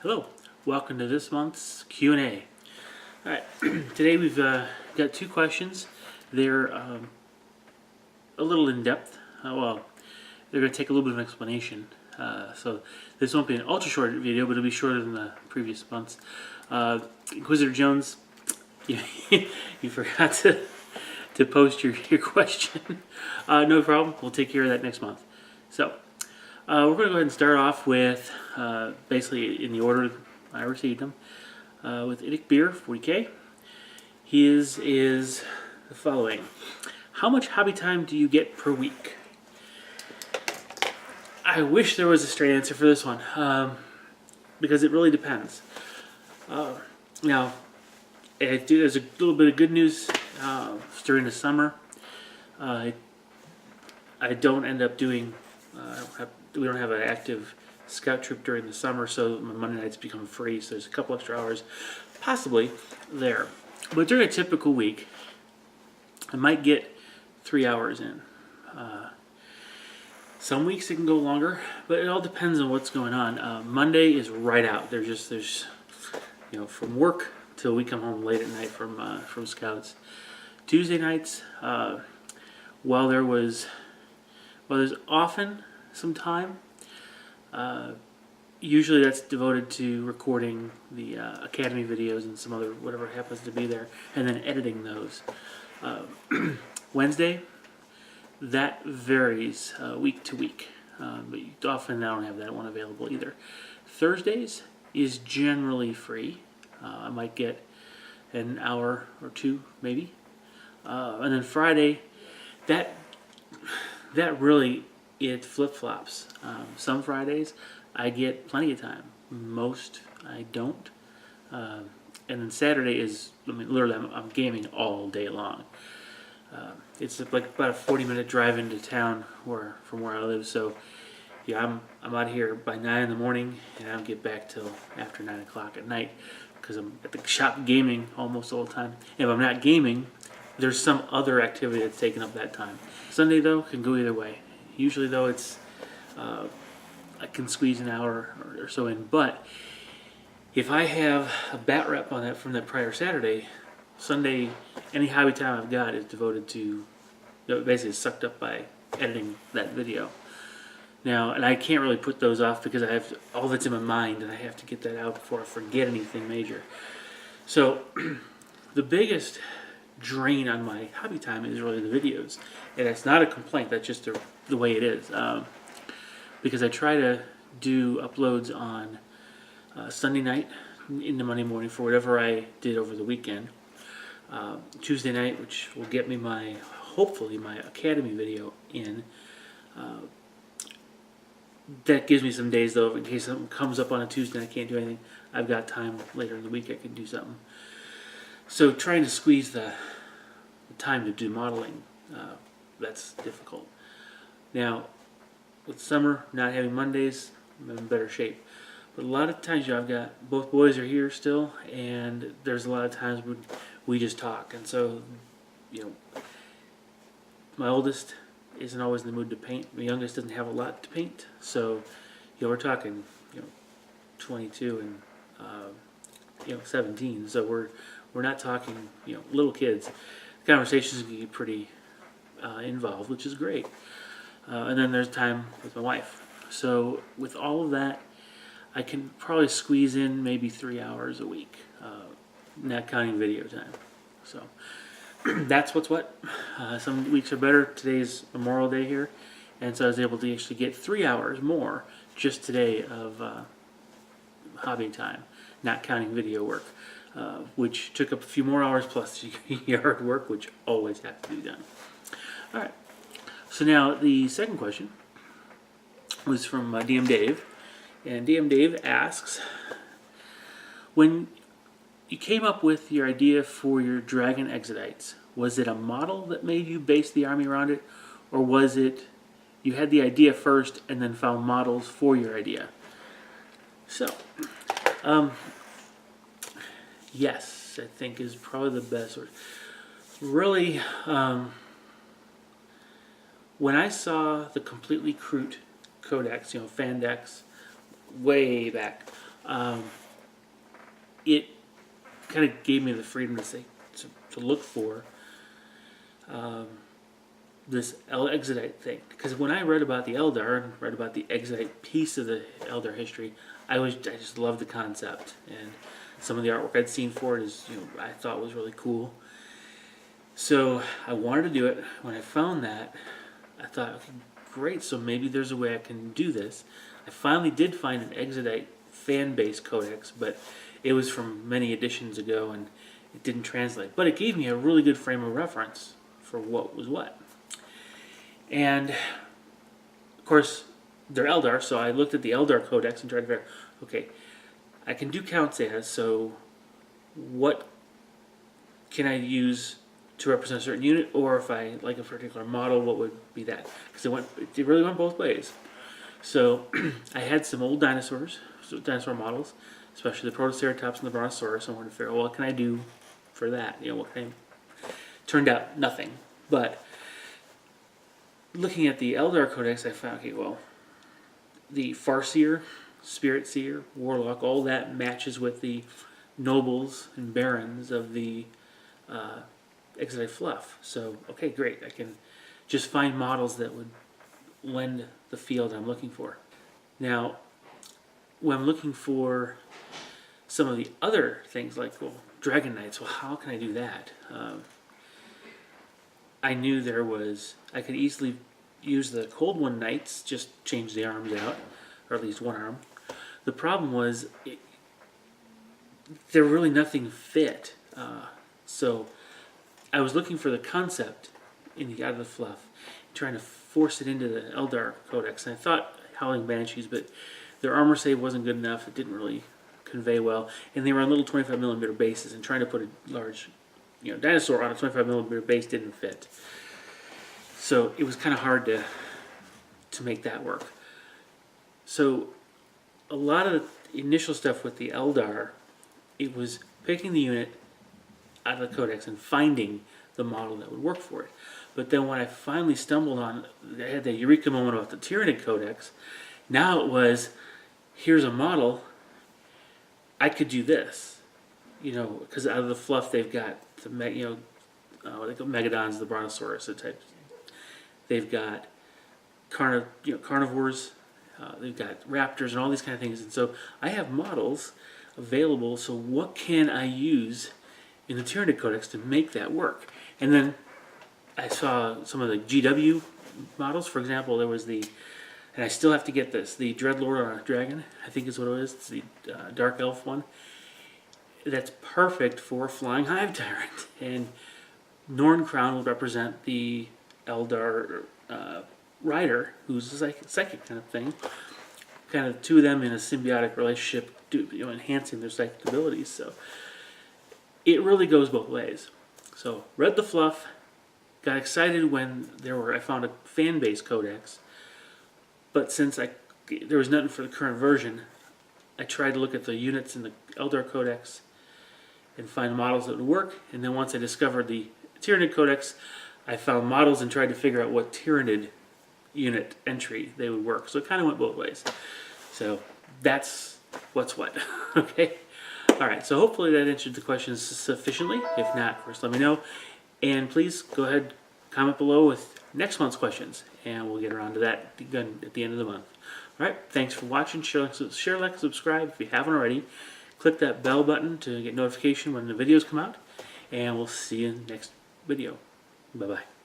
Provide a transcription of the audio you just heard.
Hello, welcome to this month's Q&A. Alright, today we've got two questions. They're a little in-depth. Well, they're going to take a little bit of an explanation. So this won't be an ultra-short video, but it'll be shorter than the previous months. Inquisitor Jones, you forgot to post your question. No problem, we'll take care of that next month. So, we're going to go ahead and start off with, basically in the order I received them, with Idic Beer, 40K. His is the following. How much hobby time do you get per week? I wish there was a straight answer for this one, because it really depends. Now, there's a little bit of good news during the summer. I don't end up doing, we don't have an active scout trip during the summer, so my Monday nights become free, so there's a couple extra hours possibly there. But during a typical week, I might get 3 hours in. Some weeks it can go longer, but it all depends on what's going on. Monday is right out. There's from work till we come home late at night from scouts. Tuesday nights, while there's often some time, usually that's devoted to recording the Academy videos and some other whatever happens to be there, and then editing those. Wednesday, that varies week to week, but often I don't have that one available either. Thursdays is generally free. I might get an hour or two maybe, and then Friday, that really, it flip-flops. Some Fridays I get plenty of time. Most I don't. And then Saturday is, literally I'm gaming all day long. It's like about a 40-minute drive into town from where I live. So yeah, I'm out here by 9 in the morning, and I don't get back till after 9 o'clock at night because I'm at the shop gaming almost all the time. And if I'm not gaming, there's some other activity that's taking up that time. Sunday though can go either way. Usually though it's I can squeeze an hour or so in, but if I have a bat rep on that from that prior Saturday, Sunday, any hobby time I've got is devoted to, basically sucked up by editing that video. Now, and I can't really put those off because I have all that's in my mind, and I have to get that out before I forget anything major. So the biggest drain on my hobby time is really the videos, and that's not a complaint, that's just the way it is, because I try to do uploads on Sunday night into Monday morning for whatever I did over the weekend. Tuesday night, which will get me hopefully my Academy video in. That gives me some days though, in case something comes up on a Tuesday and I can't do anything. I've got time later in the week I can do something. So trying to squeeze the time to do modeling, that's difficult. Now, with summer, not having Mondays, I'm in better shape. But a lot of times, I've got, both boys are here still, and there's a lot of times when we just talk. And so, my oldest isn't always in the mood to paint. My youngest doesn't have a lot to paint. So, we're talking, 22 and 17. So we're not talking, little kids. The conversations can get pretty involved, which is great. And then there's time with my wife. So with all of that, I can probably squeeze in maybe 3 hours a week, not counting video time. So that's what's what. Some weeks are better. Today's Memorial Day here, and so I was able to actually get 3 hours more just today of hobby time, not counting video work, which took up a few more hours plus yard work, which always has to be done. All right. So now the second question was from DM Dave, and DM Dave asks, when you came up with your idea for your Dragon Exodites, was it a model that made you base the army around it, or was it you had the idea first and then found models for your idea? So, yes, I think is probably the best word. Really, when I saw the completely Kroot codex, Fandex, way back, it kind of gave me the freedom to say to look for this Exodite thing, because when I read about the Eldar and read about the Exodite piece of the Eldar history, I just loved the concept, and some of the artwork I'd seen for it is, I thought was really cool. So I wanted to do it. When I found that, I thought, okay, great. So maybe there's a way I can do this. I finally did find an Exodite fan base codex, but it was from many editions ago, and it didn't translate. But it gave me a really good frame of reference for what was what. And of course, they're Eldar, so I looked at the Eldar codex and tried to figure out, okay, I can do counts as, so what can I use to represent a certain unit, or if I like a particular model, what would be that? Because it really went both ways. So I had some old dinosaur models, especially the Protoceratops and the Brontosaurus. I wanted to figure out, well, what can I do for that? What can I... Turned out nothing. But looking at the Eldar Codex, I found, okay, well, the Farseer, Spirit Seer, Warlock, all that matches with the nobles and barons of the Exodite fluff. So, okay, great. I can just find models that would lend the field I'm looking for. Now, when I'm looking for some of the other things, like, well, Dragon Knights, well, how can I do that? I knew I could easily use the Cold One Knights, just change the arms out, or at least one arm. The problem was, there really nothing fit. So I was looking for the concept out of the fluff, trying to force it into the Eldar Codex. And I thought Howling Banshees, but their armor save wasn't good enough. It didn't really convey well. And they were on little 25mm bases, and trying to put a large dinosaur on a 25mm base didn't fit. So it was kind of hard to make that work. So a lot of the initial stuff with the Eldar, it was picking the unit out of the codex and finding the model that would work for it. But then when I finally stumbled on, I had the eureka moment about the Tyranid Codex. Now it was, here's a model, I could do this. Because out of the fluff they've got the Megadons, the Brontosaurus, the types. They've got carnivores, they've got raptors and all these kind of things. And so I have models available, so what can I use in the Tyranid Codex to make that work? And then I saw some of the GW models. For example, there was and I still have to get this, the Dreadlord on a dragon, I think is what it is. It's the Dark Elf one. That's perfect for Flying Hive Tyrant. And Norn Crown would represent the Eldar Rider, who's a psychic kind of thing. Kind of two of them in a symbiotic relationship, enhancing their psychic abilities. So it really goes both ways. So read the fluff, got excited when I found a fan base codex, but since there was nothing for the current version, I tried to look at the units in the Eldar Codex and find models that would work. And then once I discovered the Tyranid Codex, I found models and tried to figure out what Tyranid unit entry they would work. So it kind of went both ways. So that's what's what. Okay. All right. So hopefully that answered the questions sufficiently. If not, of course, let me know. And please go ahead, comment below with next month's questions, and we'll get around to that again at the end of the month. All right. Thanks for watching. Share, like, subscribe if you haven't already. Click that bell button to get notification when the videos come out, and we'll see you in the next video. Bye-bye.